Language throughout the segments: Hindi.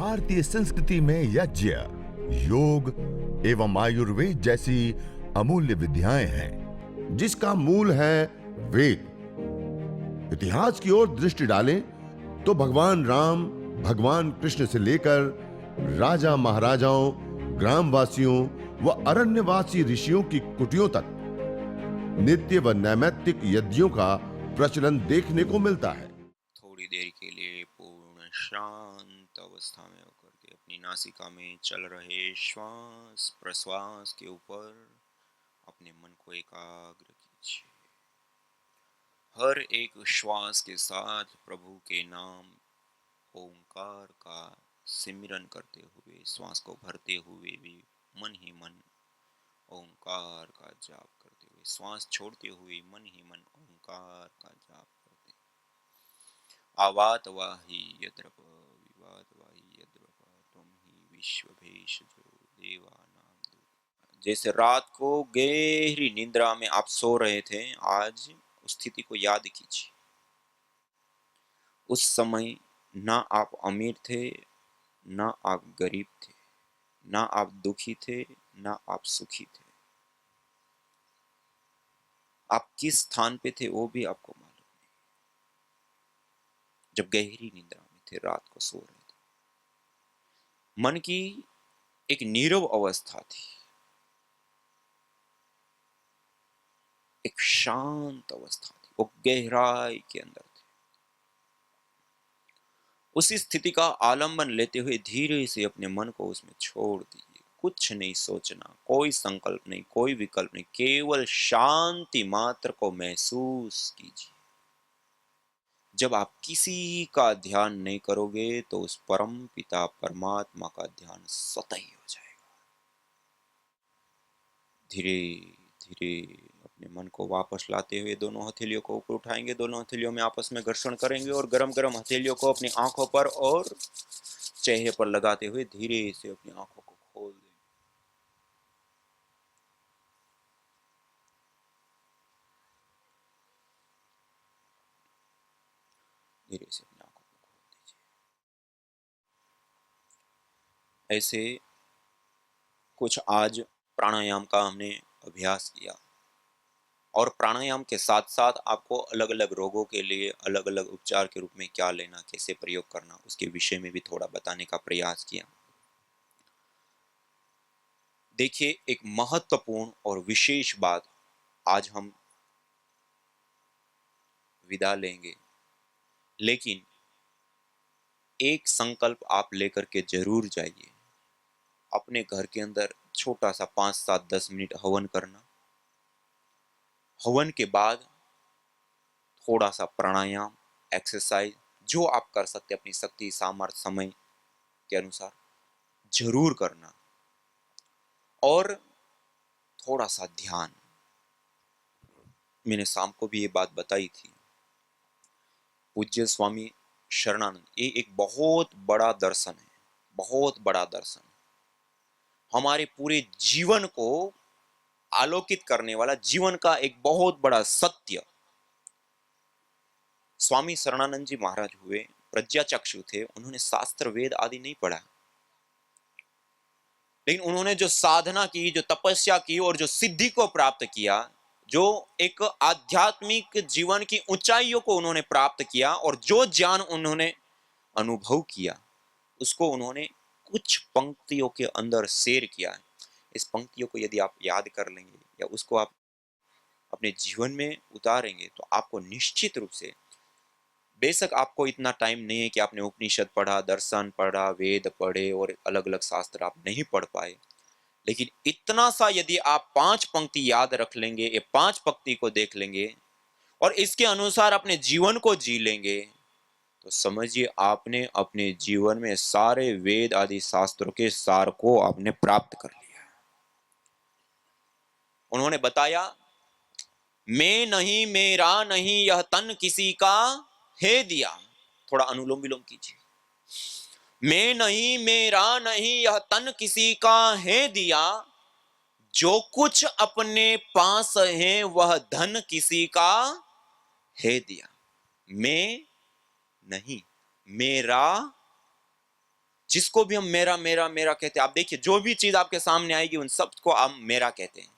भारतीय संस्कृति में यज्ञ, योग एवं आयुर्वेद जैसी अमूल्य विद्याएं हैं, जिसका मूल है वेद। इतिहास की ओर दृष्टि डालें तो भगवान राम, भगवान कृष्ण से लेकर राजा महाराजाओं, ग्रामवासियों व अरण्यवासी ऋषियों की कुटियों तक नित्य व नैमित्तिक यज्ञों का प्रचलन देखने को मिलता है। थोड़ी देर के लिए पूर्ण शांत अवस्था में होकर के अपनी नासिका में चल रहे श्वास प्रश्वास के ऊपर अपने मन को एकाग्र कीजिए। हर एक श्वास के साथ प्रभु के नाम ओंकार का सिमरन करते हुए श्वास को भरते हुए भी मन ही मन ओंकार का जाप करते हुए, श्वास छोड़ते हुए मन ही मन ओंकार का जाप करते। आवात वाही यद्रप विवाद वाही यद्रप तुम ही विश्व भेषजो देवा नाम दूत। जैसे रात को गहरी निद्रा में आप सो रहे थे, आज उस स्थिति को याद कीजिए। उस समय ना आप अमीर थे, ना आप गरीब थे, ना आप दुखी थे, ना आप सुखी थे। आप किस स्थान पे थे वो भी आपको मालूम नहीं। जब गहरी निद्रा में थे, रात को सो रहे थे, मन की एक नीरव अवस्था थी, एक शांत अवस्था थी, वो गहराई के अंदर थी। उसी स्थिति का आलंबन लेते हुए धीरे से अपने मन को उसमें छोड़ दीजिए। कुछ नहीं सोचना, कोई संकल्प नहीं, कोई विकल्प नहीं, केवल शांति मात्र को महसूस कीजिए। जब आप किसी का ध्यान नहीं करोगे तो उस परम पिता परमात्मा का ध्यान स्वतः ही हो जाएगा। धीरे धीरे अपने मन को वापस लाते हुए दोनों हथेलियों को ऊपर उठाएंगे, दोनों हथेलियों में आपस में घर्षण करेंगे और गरम गरम हथेलियों को अपनी आंखों पर और चेहरे पर लगाते हुए धीरे से अपनी आंखों को खोल देंगे। धीरे से अपनी आंखों को खोल दीजिए। ऐसे कुछ आज प्राणायाम का हमने अभ्यास किया और प्राणायाम के साथ साथ आपको अलग अलग रोगों के लिए अलग अलग उपचार के रूप में क्या लेना, कैसे प्रयोग करना, उसके विषय में भी थोड़ा बताने का प्रयास किया। देखिए, एक महत्वपूर्ण और विशेष बात आज हम विदा लेंगे, लेकिन एक संकल्प आप लेकर के जरूर जाइए। अपने घर के अंदर छोटा सा 5-7-10 मिनट हवन करना, हवन के बाद थोड़ा सा प्राणायाम, एक्सरसाइज जो आप कर सकते अपनी शक्ति सामर्थ्य समय के अनुसार जरूर करना, और थोड़ा सा ध्यान। मैंने शाम को भी ये बात बताई थी। पूज्य स्वामी शरणानंद, ये एक बहुत बड़ा दर्शन है, बहुत बड़ा दर्शन, हमारे पूरे जीवन को आलोकित करने वाला, जीवन का एक बहुत बड़ा सत्य। स्वामी शरणानंद जी महाराज हुए प्रज्ञाचक्षु थे, उन्होंने शास्त्र वेद आदि नहीं पढ़ा, लेकिन उन्होंने जो साधना की, जो तपस्या की और जो सिद्धि को प्राप्त किया, जो एक आध्यात्मिक जीवन की ऊंचाइयों को उन्होंने प्राप्त किया और जो ज्ञान उन्होंने अनुभव किया, उसको उन्होंने कुछ पंक्तियों के अंदर शेयर किया है। इस पंक्तियों को यदि आप याद कर लेंगे या उसको आप अपने जीवन में उतारेंगे तो आपको निश्चित रूप से, बेशक आपको इतना टाइम नहीं है कि आपने उपनिषद पढ़ा, दर्शन पढ़ा, वेद पढ़े और अलग अलग शास्त्र आप नहीं पढ़ पाए, लेकिन इतना सा यदि आप 5 पंक्ति याद रख लेंगे, ये 5 पंक्ति को देख लेंगे और इसके अनुसार अपने जीवन को जी लेंगे, तो समझिए आपने अपने जीवन में सारे वेद आदि शास्त्रों के सार को आपने प्राप्त कर लिया। उन्होंने बताया, मैं नहीं मेरा नहीं यह तन किसी का है दिया। थोड़ा अनुलोम विलोम कीजिए। मैं नहीं मेरा नहीं यह तन किसी का है दिया, जो कुछ अपने पास है वह धन किसी का है दिया। मैं नहीं, मेरा जिसको भी हम मेरा मेरा मेरा कहते हैं, आप देखिए जो भी चीज आपके सामने आएगी उन सब को आप मेरा कहते हैं।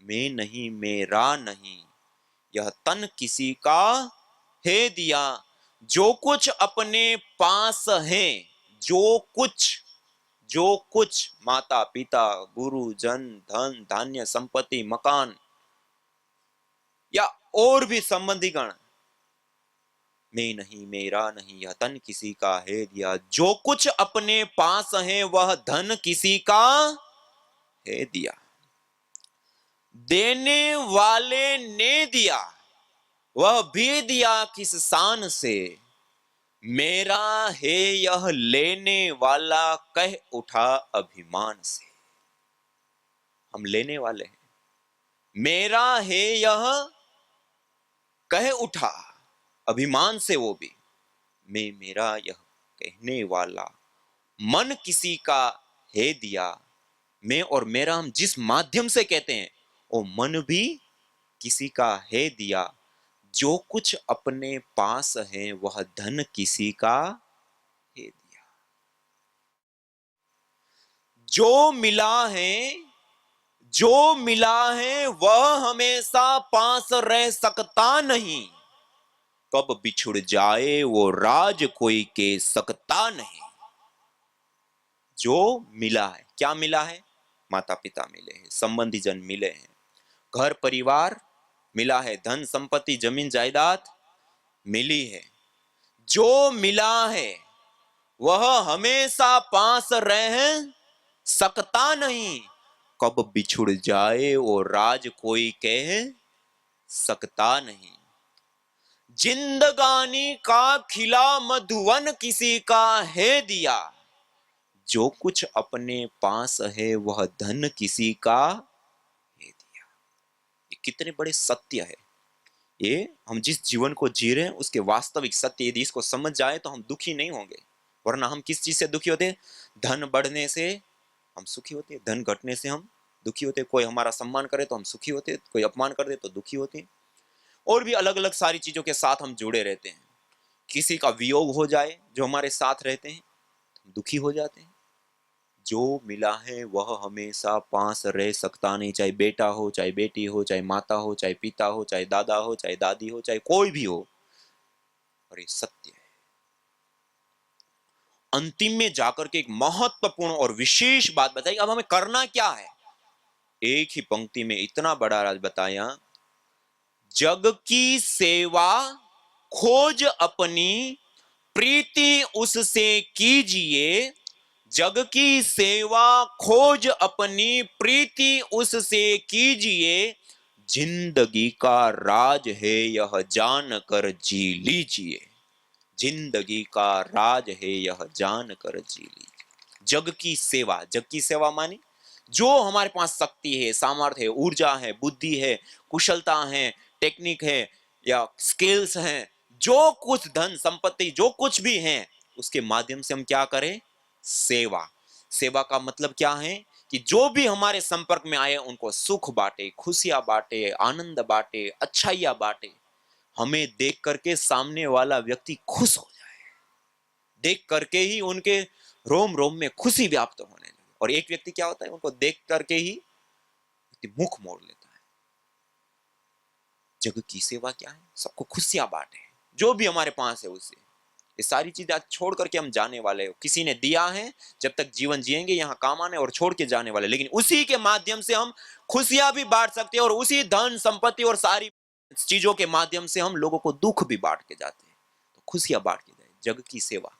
मैं नहीं, मेरा नहीं, यह तन किसी का है दिया, जो कुछ अपने पास है, जो कुछ, जो कुछ माता पिता गुरु जन धन धान्य संपत्ति मकान या और भी संबंधीगण, मैं नहीं, मेरा नहीं, यह तन किसी का है दिया, जो कुछ अपने पास है वह धन किसी का है दिया, देने वाले ने दिया, वह भी दिया किस शान से, मेरा है यह लेने वाला कह उठा अभिमान से। हम लेने वाले हैं, मेरा है यह कह उठा अभिमान से, वो भी मैं मेरा यह कहने वाला, मन किसी का है दिया, मैं और मेरा हम जिस माध्यम से कहते हैं वो मन भी किसी का है दिया, जो कुछ अपने पास है वह धन किसी का है दिया। जो मिला है, जो मिला है वह हमेशा पास रह सकता नहीं, कब बिछुड़ जाए वो राज कोई के सकता नहीं। जो मिला है, क्या मिला है? माता पिता मिले हैं, संबंधी जन मिले हैं, घर परिवार मिला है, धन संपत्ति जमीन जायदाद मिली है। जो मिला है वह हमेशा पास रह सकता नहीं, कब बिछुड़ जाए वो राज कोई कह सकता नहीं। जिंदगानी का खिला मधुवन किसी का है दिया, जो कुछ अपने पास है वह धन किसी का है दिया। ये कितने बड़े सत्य है। ये हम जिस जीवन को जी रहे हैं उसके वास्तविक सत्य, यदि इसको समझ जाए तो हम दुखी नहीं होंगे। वरना हम किस चीज से दुखी होते हैं? धन बढ़ने से हम सुखी होते हैं, धन घटने से हम दुखी होते हैं। कोई हमारा सम्मान करे तो हम सुखी होते हैं, कोई अपमान कर दे तो दुखी होते हैं। और भी अलग अलग सारी चीजों के साथ हम जुड़े रहते हैं। किसी का वियोग हो जाए जो हमारे साथ रहते हैं तो हम दुखी हो जाते हैं। जो मिला है वह हमेशा पास रह सकता नहीं, चाहे बेटा हो, चाहे बेटी हो, चाहे माता हो, चाहे पिता हो, चाहे दादा हो, चाहे दादी हो, चाहे कोई भी हो। और ये सत्य है। अंतिम में जाकर के एक महत्वपूर्ण और विशेष बात बताई। अब हमें करना क्या है? एक ही पंक्ति में इतना बड़ा राज बताया, जग की सेवा खोज अपनी प्रीति उससे कीजिए, जग की सेवा खोज अपनी प्रीति उससे कीजिए, जिंदगी का राज है यह जान कर जी लीजिए, जिंदगी का राज है यह जान कर जी लीजिए। जग की सेवा, जग की सेवा मानी जो हमारे पास शक्ति है, सामर्थ्य है, ऊर्जा है, बुद्धि है, कुशलता है, टेक्निक है या स्किल्स हैं, जो कुछ धन संपत्ति जो कुछ भी है उसके माध्यम से हम क्या करें? सेवा। सेवा का मतलब क्या है? कि जो भी हमारे संपर्क में आए उनको सुख बांटे, खुशियां बांटे, आनंद बांटे, अच्छाइयां बांटे। हमें देख करके सामने वाला व्यक्ति खुश हो जाए, देख करके ही उनके रोम रोम में खुशी व्याप्त होने लगे। और एक व्यक्ति क्या होता है, उनको देख करके ही मुख मोड़ लेता है। जग की सेवा क्या है? सबको खुशियां बांटे, जो भी हमारे पास है उससे। ये सारी चीजें आज छोड़ करके हम जाने वाले हो। किसी ने दिया है, जब तक जीवन जिएंगे यहाँ काम आने, और छोड़ के जाने वाले। लेकिन उसी के माध्यम से हम खुशियां भी बांट सकते हैं, और उसी धन संपत्ति और सारी चीजों के माध्यम से हम लोगों को दुख भी बांट के जाते हैं। तो खुशियां बांट के जाए, जग की सेवा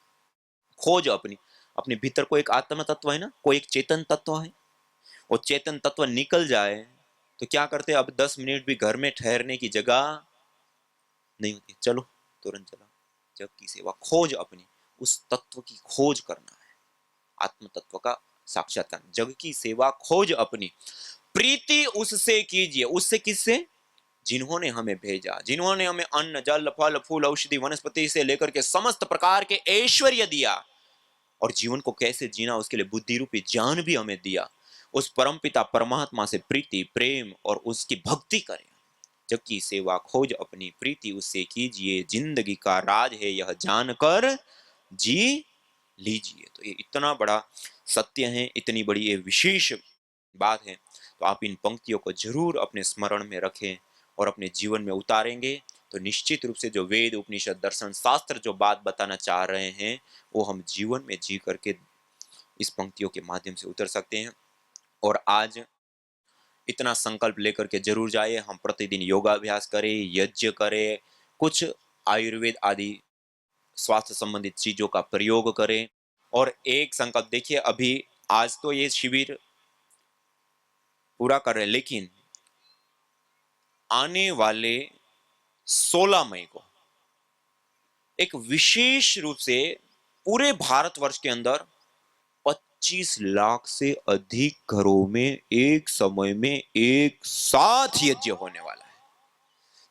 खोज अपनी। अपने भीतर को एक आत्म तत्व है ना, कोई एक चेतन तत्व है। वो चेतन तत्व निकल जाए तो क्या करते हैं? अब 10 मिनट भी घर में ठहरने की जगह नहीं होती, चलो तुरंत चला। जग की सेवा खोज अपनी, उस तत्व की खोज करना है, आत्म तत्व का साक्षात्कार। जग की सेवा खोज अपनी प्रीति उससे कीजिए। उससे किससे? जिन्होंने हमें भेजा, जिन्होंने हमें अन्न जल फल फूल औषधि वनस्पति से लेकर के समस्त प्रकार के ऐश्वर्य दिया, और जीवन को कैसे जीना उसके लिए बुद्धि रूपी ज्ञान भी हमें दिया। उस परमपिता परमात्मा से प्रीति प्रेम और उसकी भक्ति करें। जग की सेवा खोज अपनी प्रीति उससे कीजिए, जिंदगी का राज है यह जानकर जी लीजिए। तो ये इतना बड़ा सत्य है, इतनी बड़ी ये विशेष बात है, तो आप इन पंक्तियों को जरूर अपने स्मरण में रखें और अपने जीवन में उतारेंगे तो निश्चित रूप से जो वेद उपनिषद दर्शन शास्त्र जो बात बताना चाह रहे हैं वो हम जीवन में जी करके इस पंक्तियों के माध्यम से उतर सकते हैं। और आज इतना संकल्प लेकर के जरूर जाइए, हम प्रतिदिन योगाभ्यास करें, यज्ञ करें, कुछ आयुर्वेद आदि स्वास्थ्य संबंधित चीजों का प्रयोग करें। और एक संकल्प देखिए, अभी आज तो ये शिविर पूरा कर रहे हैं, लेकिन आने वाले 16 मई को एक विशेष रूप से पूरे भारतवर्ष के अंदर 25 लाख से अधिक घरों में एक समय में एक साथ यज्ञ होने वाला है।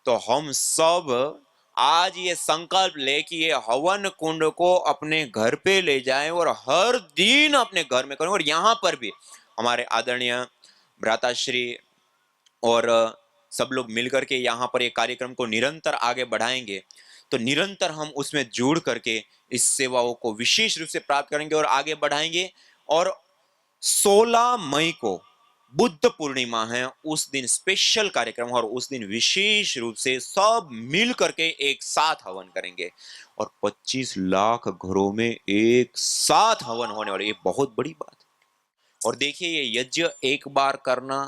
तो हम सब आज ये संकल्प ले कि ये हवन कुंड को अपने घर पे ले जाएं और हर दिन अपने घर में करें। और यहाँ पर भी हमारे आदरणीय भ्राताश्री और सब लोग मिलकर के यहाँ पर एक कार्यक्रम को निरंतर आगे बढ़ाएंगे, तो निरंतर हम उसमें जुड़ करके इस सेवाओं को विशेष रूप से प्राप्त करेंगे और आगे बढ़ाएंगे। और 16 मई को बुद्ध पूर्णिमा है, उस दिन स्पेशल कार्यक्रम और उस दिन विशेष रूप से सब मिल करके एक साथ हवन करेंगे और 25 लाख घरों में एक साथ हवन होने वाले, ये बहुत बड़ी बात है। और देखिए ये यज्ञ एक बार करना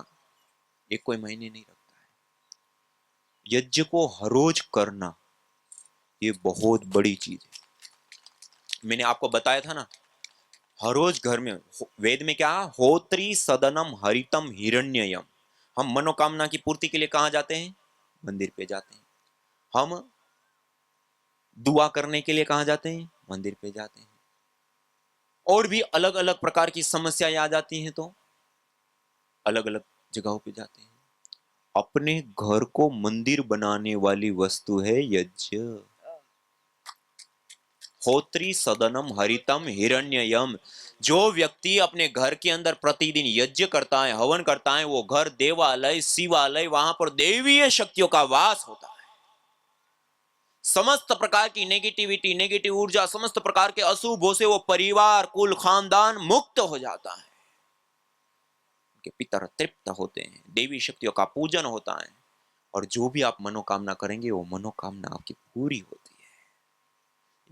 ये कोई महीने नहीं रखता है, यज्ञ को हर रोज करना ये बहुत बड़ी चीज है। मैंने आपको बताया था ना, हर रोज घर में वेद में क्या होत्री सदनम हरितम हिरण्ययम। हम मनोकामना की पूर्ति के लिए कहां जाते हैं? मंदिर पे जाते हैं। हम दुआ करने के लिए कहां जाते हैं? मंदिर पे जाते हैं। और भी अलग अलग प्रकार की समस्याएं आ जाती हैं तो अलग अलग जगहों पे जाते हैं। अपने घर को मंदिर बनाने वाली वस्तु है यज्ञ। होत्री सदनम हरितम हिरण्ययम। जो व्यक्ति अपने घर के अंदर प्रतिदिन यज्ञ करता है, हवन करता है, वो घर देवालय शिवालय, वहां पर देवीय शक्तियों का वास होता है। समस्त प्रकार की नेगेटिविटी, नेगेटिव ऊर्जा, समस्त प्रकार के अशुभों से वो परिवार कुल खानदान मुक्त हो जाता है। उनके पितर तृप्त होते हैं, देवी शक्तियों का पूजन होता है और जो भी आप मनोकामना करेंगे वो मनोकामना आपकी पूरी होती है।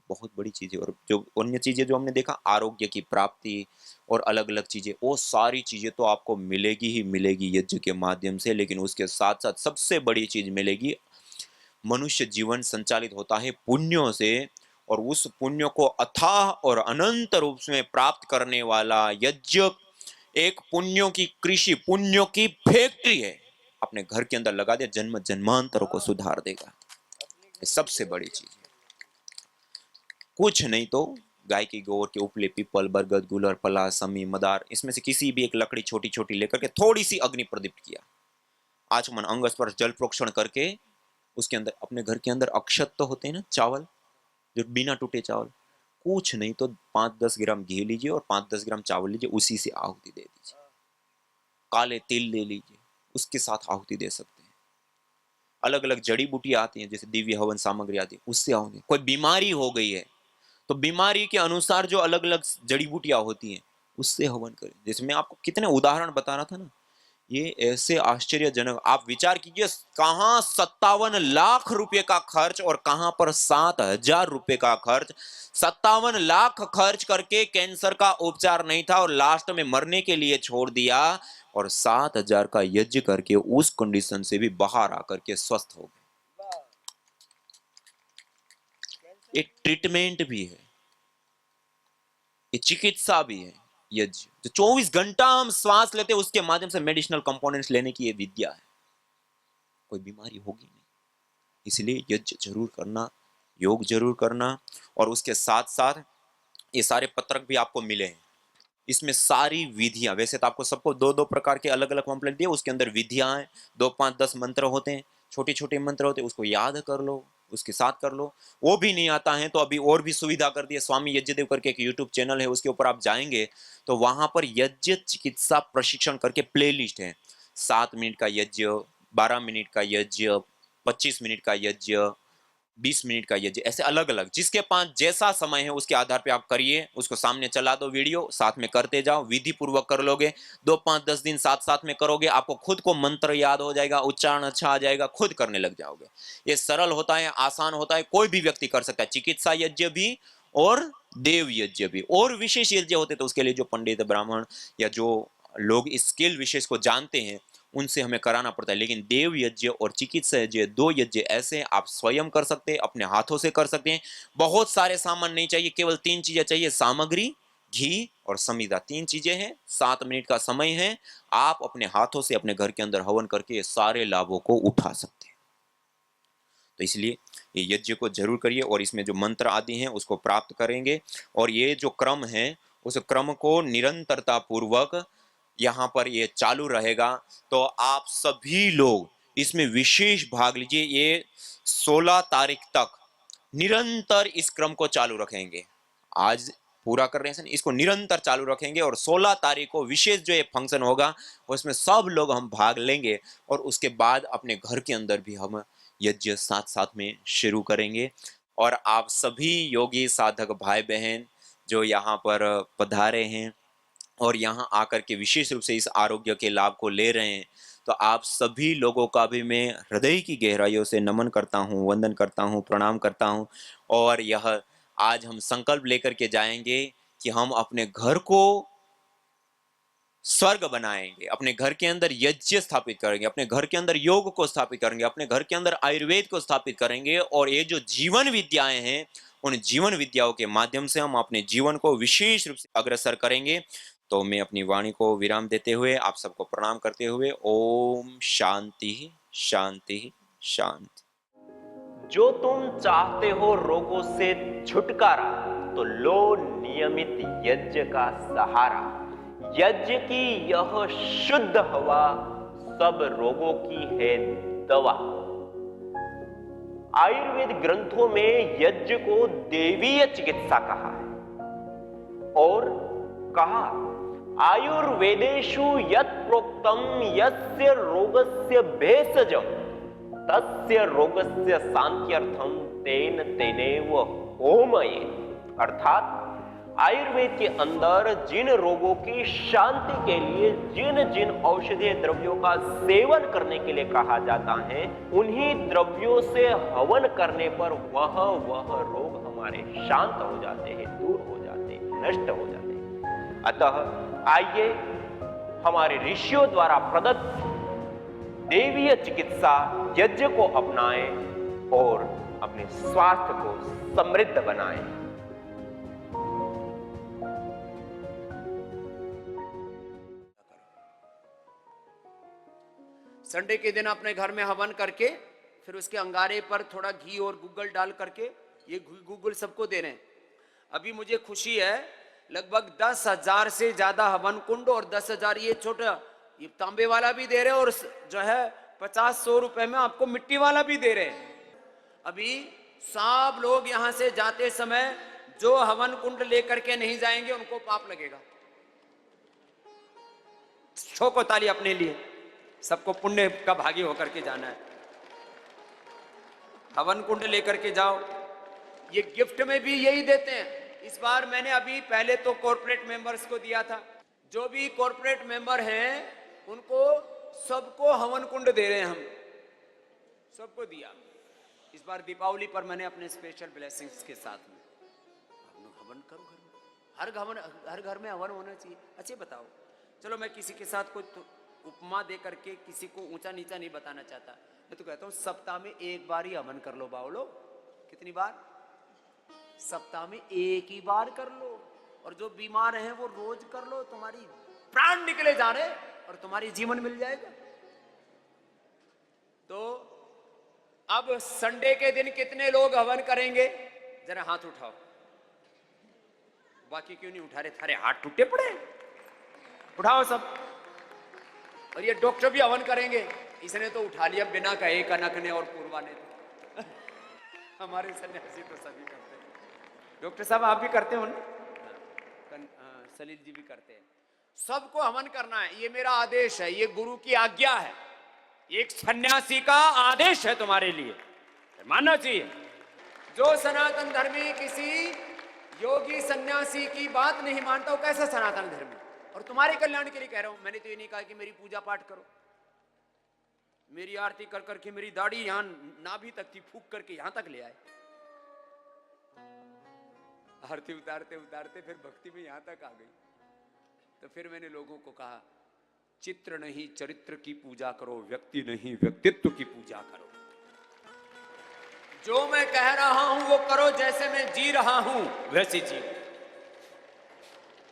बहुत बड़ी चीजें। और जो अन्य चीजें जो हमने देखा, आरोग्य की प्राप्ति और अलग अलग चीजें, वो सारी चीजें तो आपको मिलेगी ही मिलेगी यज्ञ के माध्यम से। लेकिन उसके साथ साथ सबसे बड़ी चीज मिलेगी, मनुष्य जीवन संचालित होता है पुण्यों से और उस पुण्यों को अथाह और अनंत रूप में प्राप्त करने वाला यज्ञ एक पुण्यों की कृषि, पुण्यों की फैक्ट्री है। अपने घर के अंदर लगा दे, जन्म जन्मांतरों को सुधार देगा। ये सबसे बड़ी चीज है। कुछ नहीं तो गाय की गोबर के उपले, पीपल, बरगद, गुलर, पलाश, समी, मदार, इसमें से किसी भी एक लकड़ी छोटी छोटी लेकर के थोड़ी सी अग्नि प्रदीप्त किया, आचमन अंग स्पर्श जल प्रोक्षण करके उसके अंदर अपने घर के अंदर अक्षत तो होते हैं ना, चावल जो बिना टूटे चावल, कुछ नहीं तो 5-10 ग्राम घी लीजिए और 5-10 ग्राम चावल लीजिए, उसी से आहुति दे दीजिए। काले तिल ले लीजिए, उसके साथ आहुति दे सकते हैं। अलग अलग जड़ी बूटियां आती हैं जैसे दिव्य हवन सामग्री आती है, उससे आहुति। कोई बीमारी हो गई है तो बीमारी के अनुसार जो अलग अलग जड़ी बूटियां होती हैं उससे हवन करें। जैसे मैं आपको कितने उदाहरण बता रहा था ना, ये ऐसे आश्चर्यजनक, आप विचार कीजिए कहां 57 लाख रुपए का खर्च और कहां पर 7,000 रुपए का खर्च। 57 लाख खर्च करके कैंसर का उपचार नहीं था और लास्ट में मरने के लिए छोड़ दिया, और 7,000 का यज्ञ करके उस कंडीशन से भी बाहर आकर के स्वस्थ हो गए। एक ट्रीटमेंट भी है, ये चिकित्सा भी है। यज्ञ जो 24 घंटा हम श्वास लेते हैं उसके माध्यम से मेडिसिनल कंपोनेंट्स लेने की ये विद्या है। कोई बीमारी होगी नहीं, इसलिए यज्ञ जरूर करना, योग जरूर करना। और उसके साथ साथ ये सारे पत्रक भी आपको मिले हैं, इसमें सारी विधियां, वैसे तो आपको सबको 2-2 प्रकार के अलग अलग पम्पलेट दिए, उसके अंदर विधियां हैं, 2, 5, 10 मंत्र होते हैं, छोटे छोटे मंत्र होते हैं, उसको याद कर लो, उसके साथ कर लो। वो भी नहीं आता है तो अभी और भी सुविधा कर दी है, स्वामी यज्ञदेव करके एक यूट्यूब चैनल है, उसके ऊपर आप जाएंगे तो वहां पर यज्ञ चिकित्सा प्रशिक्षण करके प्लेलिस्ट है। 7 मिनट का यज्ञ, 12 मिनट का यज्ञ, 25 मिनट का यज्ञ, 20 मिनट का यज्ञ, ऐसे अलग अलग जिसके पास जैसा समय है उसके आधार पे आप करिए, उसको सामने चला दो वीडियो, साथ में करते जाओ, विधि पूर्वक कर लोगे, 2 5 10 दिन साथ साथ में करोगे, आपको खुद को मंत्र याद हो जाएगा, उच्चारण अच्छा आ जाएगा, खुद करने लग जाओगे। ये सरल होता है, आसान होता है, कोई भी व्यक्ति कर सकता है। चिकित्सा यज्ञ भी और देव यज्ञ भी, और विशेष यज्ञ होते तो उसके लिए जो पंडित ब्राह्मण या जो लोग इस स्किल विशेष को जानते हैं उनसे हमें कराना पड़ता है। लेकिन देव यज्ञ और चिकित्सा यज्ञ, 2 यज्ञ ऐसे आप स्वयं कर सकते हैं, अपने हाथों से कर सकते हैं। बहुत सारे सामान नहीं चाहिए, केवल 3 चीजें चाहिए, सामग्री, घी और समिधा। 3 चीजें हैं, 7 मिनट का समय है, आप अपने हाथों से अपने घर के अंदर हवन करके ये सारे लाभों को उठा सकते हैं। तो इसलिए ये यज्ञ को जरूर करिए और इसमें जो मंत्र आदि हैं उसको प्राप्त करेंगे। और ये जो क्रम है उस क्रम को निरंतरता पूर्वक यहाँ पर ये चालू रहेगा। तो आप सभी लोग इसमें विशेष भाग लीजिए। ये 16 तारीख तक निरंतर इस क्रम को चालू रखेंगे। आज पूरा कर रहे हैं, इसको निरंतर चालू रखेंगे और 16 तारीख को विशेष जो ये फंक्शन होगा उसमें सब लोग हम भाग लेंगे और उसके बाद अपने घर के अंदर भी हम यज्ञ साथ साथ में शुरू करेंगे। और आप सभी योगी साधक भाई बहन जो यहाँ पर पधारे हैं और यहाँ आकर के विशेष रूप से इस आरोग्य के लाभ को ले रहे हैं, तो आप सभी लोगों का भी मैं हृदय की गहराइयों से नमन करता हूँ, वंदन करता हूँ, प्रणाम करता हूँ। और यह आज हम संकल्प लेकर के जाएंगे कि हम अपने घर को स्वर्ग बनाएंगे, अपने घर के अंदर यज्ञ स्थापित करेंगे, अपने घर के अंदर योग को स्थापित करेंगे, अपने घर के अंदर आयुर्वेद को स्थापित करेंगे। और ये जो जीवन विद्याएं हैं उन जीवन विद्याओं के माध्यम से हम अपने जीवन को विशेष रूप से अग्रसर करेंगे। तो मैं अपनी वाणी को विराम देते हुए आप सबको प्रणाम करते हुए ओम शांति शांति शांति। जो तुम चाहते हो रोगों से छुटकारा तो लो नियमित यज्ञ का सहारा। यज्ञ की यह शुद्ध हवा सब रोगों की है दवा। आयुर्वेद ग्रंथों में यज्ञ को देवीय चिकित्सा कहा है और कहा आयुर्वेदेषु यत् प्रोक्तम यस्य रोगस्य भेषजम तस्य रोगस्य शांत्यर्थम तेन तेनेव होमये। अर्थात आयुर्वेद के अंदर जिन रोगों की शांति के लिए जिन जिन औषधीय द्रव्यों का सेवन करने के लिए कहा जाता है, उन्हीं द्रव्यों से हवन करने पर वह रोग हमारे शांत हो जाते हैं, दूर हो जाते हैं, नष्ट हो जाते हैं। अतः आइए हमारे ऋषियों द्वारा प्रदत्त देवीय चिकित्सा यज्ञ को अपनाएं और अपने स्वास्थ्य को समृद्ध बनाएं। संडे के दिन अपने घर में हवन करके फिर उसके अंगारे पर थोड़ा घी और गूगल डाल करके, ये गूगल सबको दे रहे हैं। अभी मुझे खुशी है लगभग 10,000 से ज्यादा हवन कुंड और 10,000 ये छोटा ये तांबे वाला भी दे रहे हैं और जो है 50-100 रुपए में आपको मिट्टी वाला भी दे रहे हैं। अभी सब लोग यहां से जाते समय जो हवन कुंड लेकर के नहीं जाएंगे उनको पाप लगेगा। ठोको ताली अपने लिए, सबको पुण्य का भागी होकर के जाना है। हवन कुंड लेकर के जाओ। ये गिफ्ट में भी यही देते हैं। इस बार मैंने अभी पहले तो कॉर्पोरेट मेंबर्स को दिया था, जो भी कॉर्पोरेट मेंबर हैं उनको सबको हवन कुंड दे रहे हैं, हम सबको दिया। इस बार दीपावली पर मैंने अपने स्पेशल ब्लेसिंग्स के साथ में हवन करो घर में। हर घर में हवन होना चाहिए। अच्छा बताओ, चलो मैं किसी के साथ कोई उपमा दे करके किसी को ऊंचा नीचा नहीं बताना चाहता। मैं तो कहता हूं सप्ताह में एक बार ही हवन कर लो बावलो। कितनी बार? सप्ताह में एक ही बार कर लो। और जो बीमार हैं वो रोज कर लो, तुम्हारी प्राण निकले जा रहे और तुम्हारी जीवन मिल जाएगा। तो अब संडे के दिन कितने लोग हवन करेंगे? जरा हाथ उठाओ। बाकी क्यों नहीं उठा रहे? थारे हाथ टूटे पड़े, उठाओ सब। और ये डॉक्टर भी हवन करेंगे। इसने तो उठा लिया बिना कहे, कनक ने और पूर्वा ने। हमारे सन्यासी तो सभी करते हैं। डॉक्टर साहब आप भी करते हो ना? सलील जी भी करते हैं। सबको हवन करना है, ये मेरा आदेश है, ये गुरु की आज्ञा है, एक सन्यासी का आदेश है तुम्हारे लिए, मानना चाहिए। जो सनातन धर्मी किसी योगी सन्यासी की बात नहीं मानता, वो कैसा सनातन धर्मी? और तुम्हारे कल्याण के लिए कह रहा हूं, मैंने तो ये नहीं कहा कि मेरी पूजा पाठ करो, मेरी आरती कर करके मेरी दाढ़ी यहां नाभि तक थी, फूक करके यहां तक ले आए। आरती उतारते उतारते फिर भक्ति में यहां तक आ गई। तो फिर मैंने लोगों को कहा, चित्र नहीं चरित्र की पूजा करो, व्यक्ति नहीं व्यक्तित्व की पूजा करो। जो मैं कह रहा हूं वो करो, जैसे मैं जी रहा हूं वैसे जी।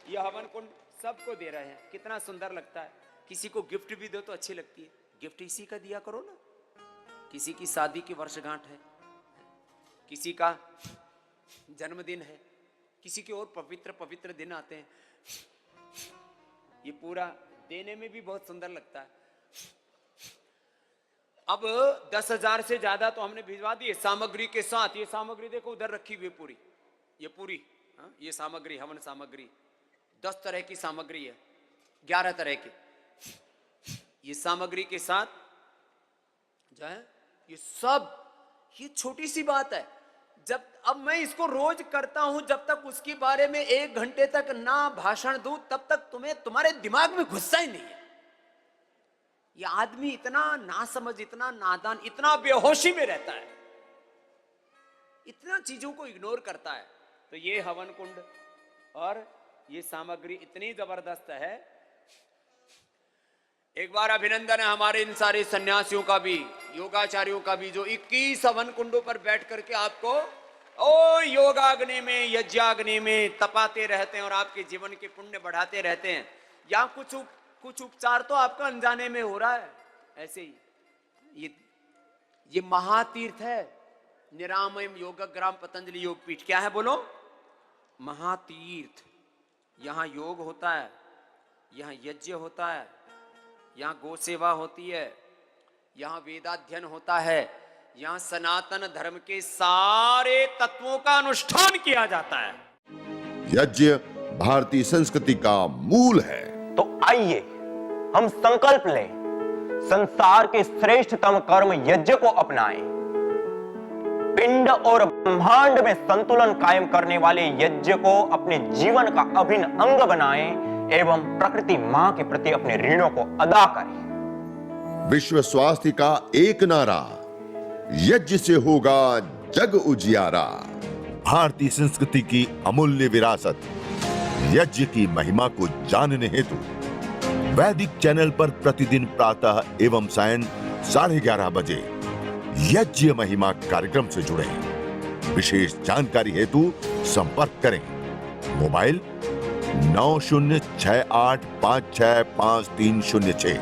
यह हवन कुंड सबको दे रहे हैं, कितना सुंदर लगता है। किसी को गिफ्ट भी दो तो अच्छी लगती है, गिफ्ट इसी का दिया करो ना। किसी की शादी की वर्षगांठ है, किसी का जन्मदिन है, किसी के और पवित्र पवित्र दिन आते हैं, ये पूरा देने में भी बहुत सुंदर लगता है। अब 10,000 से ज्यादा तो हमने भिजवा दिए सामग्री के साथ। ये सामग्री देखो उधर रखी हुई पूरी, ये पूरी ये सामग्री, हवन सामग्री 10 तरह की सामग्री है, 11 तरह की। ये सामग्री के साथ जो है ये सब, ये छोटी सी बात है। जब अब मैं इसको रोज करता हूं, जब तक उसके बारे में 1 घंटे तक ना भाषण दूं, तब तक तुम्हारे दिमाग में घुसता ही नहीं है। ये आदमी इतना नासमझ, इतना नादान, इतना बेहोशी में रहता है, इतना चीजों को इग्नोर करता है। तो ये हवन कुंड और ये सामग्री इतनी जबरदस्त है। एक बार अभिनंदन है हमारे इन सारे सन्यासियों का भी, योगाचार्यों का भी, जो 21 हवन कुंडों पर बैठ करके आपको ओ योगाग्नि में, यज्ञाग्नि में तपाते रहते हैं और आपके जीवन के पुण्य बढ़ाते रहते हैं। या कुछ उपचार तो आपका अनजाने में हो रहा है। ऐसे ही ये महातीर्थ है, निरामयम योगग्राम पतंजलि योगपीठ। क्या है बोलो? महातीर्थ। यहां योग होता है, यहां यज्ञ होता है, यहां गौ सेवा होती है, यहां वेदाध्ययन होता है, यहां सनातन धर्म के सारे तत्वों का अनुष्ठान किया जाता है। यज्ञ भारतीय संस्कृति का मूल है। तो आइए हम संकल्प लें, संसार के श्रेष्ठतम कर्म यज्ञ को अपनाएं। पिंड और ब्रह्मांड में संतुलन कायम करने वाले यज्ञ को अपने जीवन का अभिन्न अंग बनाएं एवं प्रकृति मां के प्रति अपने ऋणों को अदा करें। विश्व स्वास्थ्य का एक नारा, यज्ञ से होगा जग उजियारा। भारतीय संस्कृति की अमूल्य विरासत यज्ञ की महिमा को जानने हेतु वैदिक चैनल पर प्रतिदिन प्रातः एवं सायं 11:30 बजे यज्ञ महिमा कार्यक्रम से जुड़े। विशेष जानकारी हेतु संपर्क करें। मोबाइल 9068565306।